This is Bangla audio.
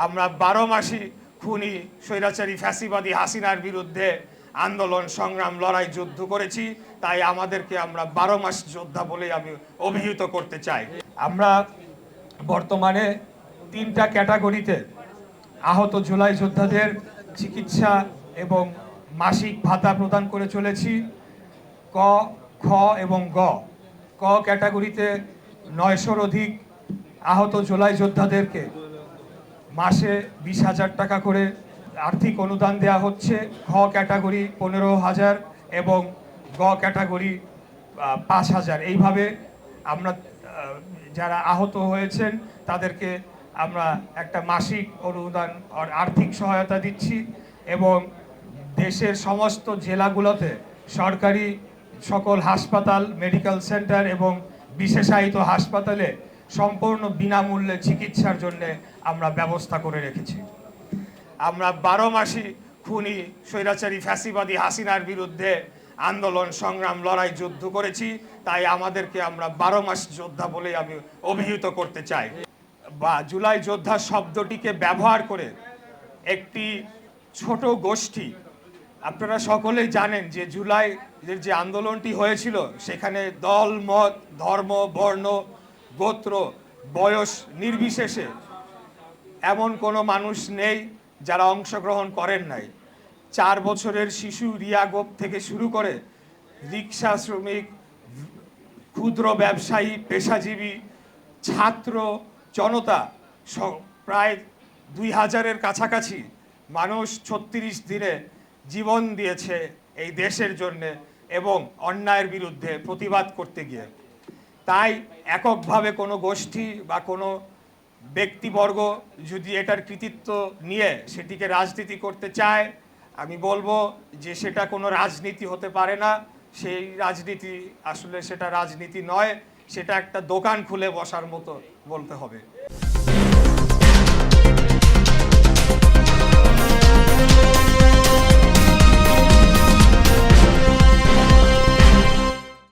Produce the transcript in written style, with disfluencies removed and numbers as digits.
আমরা 12 মাসই খুনি স্বৈরাচারী ফ্যাসিবাদী হাসিনার বিরুদ্ধে আন্দোলন সংগ্রাম লড়াই যুদ্ধ করেছি, তাই আমাদেরকে আমরা 12 মাস যোদ্ধা বলে আমি অভিহিত করতে চাই। আমরা বর্তমানে 3টা ক্যাটাগরিতে আহত জুলাই যোদ্ধাদের চিকিৎসা এবং মাসিক ভাতা প্রদান করে চলেছি। ক, খ এবং গ। ক ক্যাটাগরিতে 900-র অধিক আহত জুলাই যোদ্ধাদেরকে মাসে 20,000 টাকা করে আর্থিক অনুদান দেওয়া হচ্ছে। খ ক্যাটাগরি 15,000 এবং গ ক্যাটাগরি 5,000। এইভাবে আমরা যারা আহত হয়েছেন তাদেরকে আমরা একটা মাসিক অনুদান আর্থিক সহায়তা দিচ্ছি এবং দেশের সমস্ত জেলাগুলোতে সরকারি সকল হাসপাতাল, মেডিকেল সেন্টার এবং বিশেষায়িত হাসপাতালে সম্পূর্ণ বিনামূল্যে চিকিৎসার জন্য আমরা ব্যবস্থা করে রেখেছি। আমরা 12 মাসই খুনি স্বৈরাচারী ফ্যাসিবাদী হাসিনার বিরুদ্ধে আন্দোলন সংগ্রাম লড়াই যুদ্ধ করেছি, তাই আমাদেরকে আমরা 12 মাস যোদ্ধা বলে আমি অভিহিত করতে চাই। বা জুলাই যোদ্ধা শব্দটিকে ব্যবহার করে একটি ছোট গোষ্ঠী, আপনারা সকলেই জানেন যে জুলাইয়ের যে আন্দোলনটি হয়েছিল সেখানে দল মত ধর্ম বর্ণ গোত্র বয়স নির্বিশেষে এমন কোনো মানুষ নেই যারা অংশগ্রহণ করেন নাই। 4 বছরের শিশু রিয়া গোপ থেকে শুরু করে রিক্সা শ্রমিক, ক্ষুদ্র ব্যবসায়ী, পেশাজীবী, ছাত্র জনতা প্রায় 2000-এর কাছাকাছি মানুষ 36 দিনে জীবন দিয়েছে এই দেশের জন্য এবং অন্যায়ের বিরুদ্ধে প্রতিবাদ করতে গিয়ে। তাই এককভাবে কোনো গোষ্ঠী বা কোনো ব্যক্তিবর্গ যদি এটার কৃতিত্ব নিয়ে সেটিকে রাজনীতি করতে চায়, আমি বলবো যে সেটা কোনো রাজনীতি হতে পারে না। সেই রাজনীতি আসলে সেটা রাজনীতি নয়, সেটা একটা দোকান খুলে বসার মতো বলতে হবে।